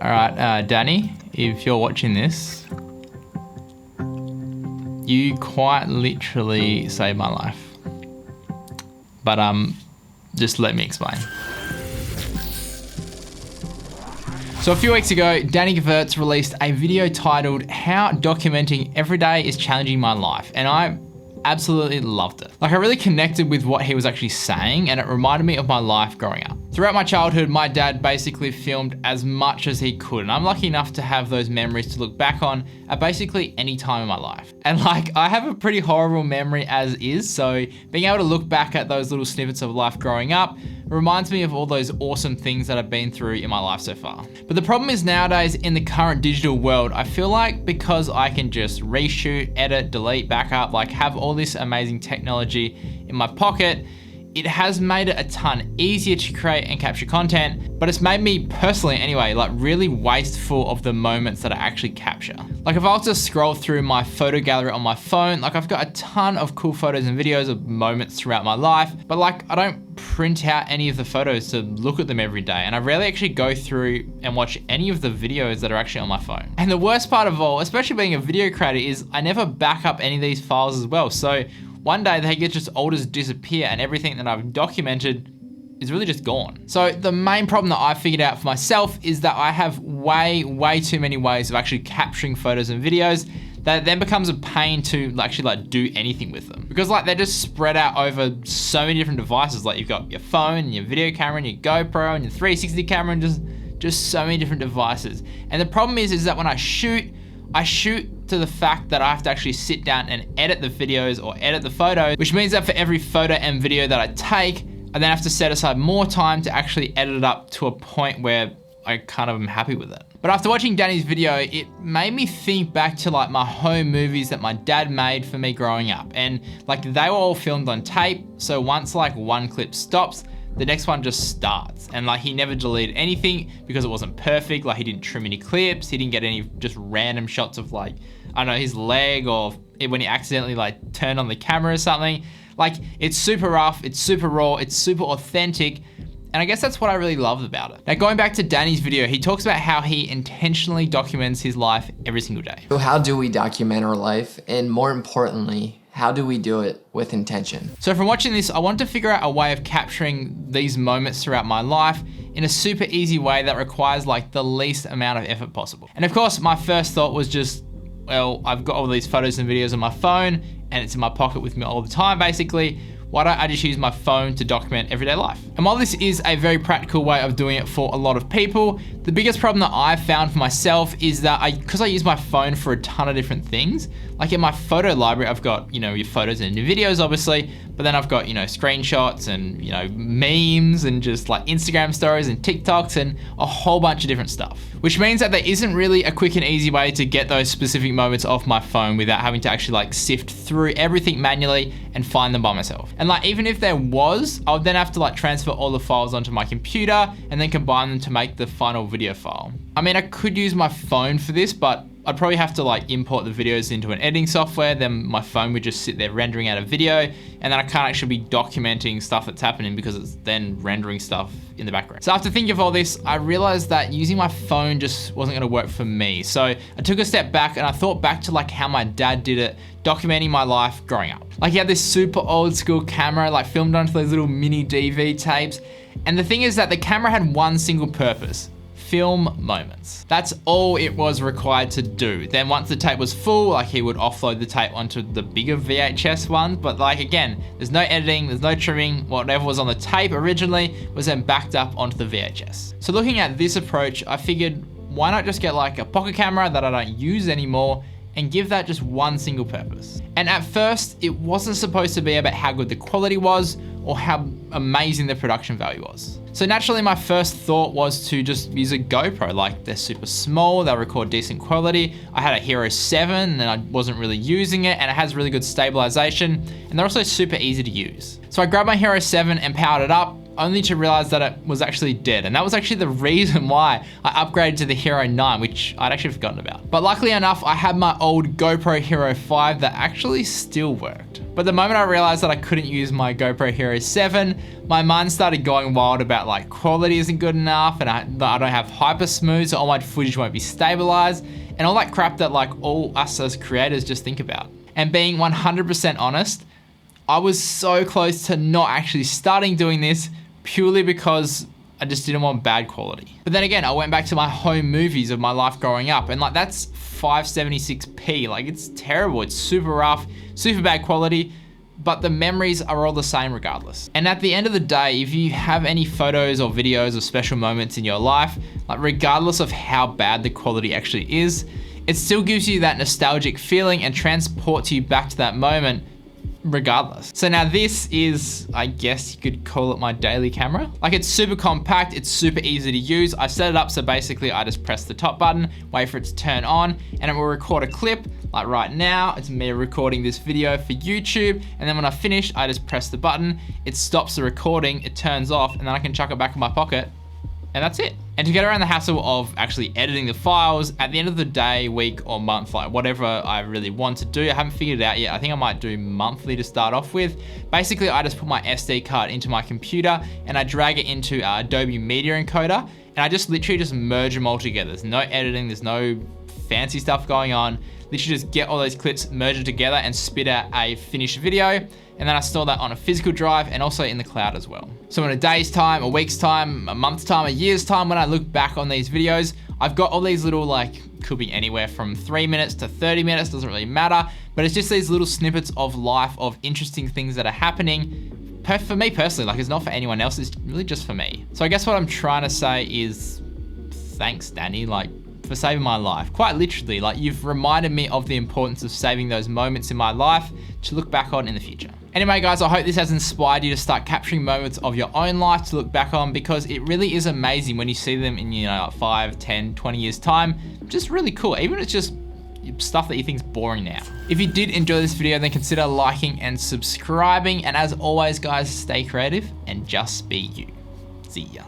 All right, Danny, if you're watching this, you quite literally saved my life. But just let me explain. So a few weeks ago, Danny GEVIRTZ released a video titled "How Documenting Every Day is Challenging My Life," and I absolutely loved it. Like, I really connected with what he was actually saying, and it reminded me of my life growing up. Throughout my childhood, my dad basically filmed as much as he could, and I'm lucky enough to have those memories to look back on at basically any time in my life. And like, I have a pretty horrible memory as is, so being able to look back at those little snippets of life growing up reminds me of all those awesome things that I've been through in my life so far. But the problem is nowadays in the current digital world, I feel like because I can just reshoot, edit, delete, backup, like have all this amazing technology in my pocket, it has made it a ton easier to create and capture content, but it's made me personally anyway, like really wasteful of the moments that I actually capture. Like if I was to scroll through my photo gallery on my phone, like I've got a ton of cool photos and videos of moments throughout my life, but like I don't print out any of the photos to look at them every day. And I rarely actually go through and watch any of the videos that are actually on my phone. And the worst part of all, especially being a video creator, is I never back up any of these files as well. So one day they get just all just disappear and everything that I've documented is really just gone. So the main problem that I figured out for myself is that I have way too many ways of actually capturing photos and videos that it then becomes a pain to actually like do anything with them. Because like they're just spread out over so many different devices. Like you've got your phone and your video camera and your GoPro and your 360 camera and just so many different devices. And the problem is that when I shoot to the fact that I have to actually sit down and edit the videos or edit the photos, which means that for every photo and video that I take, I then have to set aside more time to actually edit it up to a point where I kind of am happy with it. But after watching Danny's video, it made me think back to like my home movies that my dad made for me growing up. And like they were all filmed on tape. So once like one clip stops, the next one just starts. And like he never deleted anything because it wasn't perfect. Like he didn't trim any clips. He didn't get any just random shots of like, I don't know, his leg or when he accidentally like turned on the camera or something. Like it's super rough, it's super raw, it's super authentic. And I guess that's what I really love about it. Now going back to Danny's video, he talks about how he intentionally documents his life every single day. So how do we document our life? And more importantly, how do we do it with intention? So from watching this, I wanted to figure out a way of capturing these moments throughout my life in a super easy way that requires like the least amount of effort possible. And of course, my first thought was just, well, I've got all these photos and videos on my phone and it's in my pocket with me all the time basically. Why don't I just use my phone to document everyday life? And while this is a very practical way of doing it for a lot of people, the biggest problem that I've found for myself is that because I use my phone for a ton of different things, like in my photo library, I've got, you know, your photos and your videos obviously, but then I've got, you know, screenshots and, you know, memes and just like Instagram stories and TikToks and a whole bunch of different stuff. Which means that there isn't really a quick and easy way to get those specific moments off my phone without having to actually like sift through everything manually and find them by myself. And like, even if there was, I would then have to like transfer all the files onto my computer and then combine them to make the final video file. I mean, I could use my phone for this, but I'd probably have to like import the videos into an editing software, then my phone would just sit there rendering out a video, and then I can't actually be documenting stuff that's happening because it's then rendering stuff in the background. So after thinking of all this, I realized that using my phone just wasn't gonna work for me. So I took a step back and I thought back to like how my dad did it, documenting my life growing up. Like he had this super old school camera, like filmed onto those little mini DV tapes. And the thing is that the camera had one single purpose: film moments. That's all it was required to do. Then once the tape was full, like he would offload the tape onto the bigger VHS ones. But like again, there's no editing, there's no trimming. Whatever was on the tape originally was then backed up onto the VHS. So looking at this approach, I figured why not just get like a pocket camera that I don't use anymore and give that just one single purpose. And at first, it wasn't supposed to be about how good the quality was or how amazing the production value was. So naturally, my first thought was to just use a GoPro. Like they're super small, they'll record decent quality. I had a Hero 7 and I wasn't really using it, and it has really good stabilization, and they're also super easy to use. So I grabbed my Hero 7 and powered it up, only to realize that it was actually dead. And that was actually the reason why I upgraded to the Hero 9, which I'd actually forgotten about. But luckily enough, I had my old GoPro Hero 5 that actually still worked. But the moment I realized that I couldn't use my GoPro Hero 7, my mind started going wild about like quality isn't good enough and I don't have hyper smooth, so all my footage won't be stabilized and all that crap that like all us as creators just think about. And being 100% honest, I was so close to not actually starting doing this purely because I just didn't want bad quality. But then again, I went back to my home movies of my life growing up and like that's 576p, like it's terrible, it's super rough, super bad quality, but the memories are all the same regardless. And at the end of the day, if you have any photos or videos of special moments in your life, like regardless of how bad the quality actually is, it still gives you that nostalgic feeling and transports you back to that moment regardless. So now this is, I guess you could call it my daily camera. Like it's super compact, it's super easy to use. I set it up so basically I just press the top button, wait for it to turn on, and it will record a clip. Like right now, it's me recording this video for YouTube, and then when I finish, I just press the button, it stops the recording, it turns off, and then I can chuck it back in my pocket, and that's it. And to get around the hassle of actually editing the files, at the end of the day, week or month, like whatever I really want to do, I haven't figured it out yet. I think I might do monthly to start off with. Basically, I just put my SD card into my computer and I drag it into Adobe Media Encoder, and I just literally just merge them all together. There's no editing, there's no fancy stuff going on. Literally just get all those clips, merge it together and spit out a finished video. And then I store that on a physical drive and also in the cloud as well. So in a day's time, a week's time, a month's time, a year's time, when I look back on these videos, I've got all these little like, could be anywhere from 3 minutes to 30 minutes, doesn't really matter. But it's just these little snippets of life, of interesting things that are happening. For me personally, like it's not for anyone else, it's really just for me. So I guess what I'm trying to say is, thanks Danny, like for saving my life. Quite literally, like you've reminded me of the importance of saving those moments in my life to look back on in the future. Anyway guys, I hope this has inspired you to start capturing moments of your own life to look back on, because it really is amazing when you see them in, you know, 5, 10, 20 years time. Just really cool, even if it's just stuff that you think is boring now. If you did enjoy this video, then consider liking and subscribing. And as always guys, stay creative and just be you. See ya.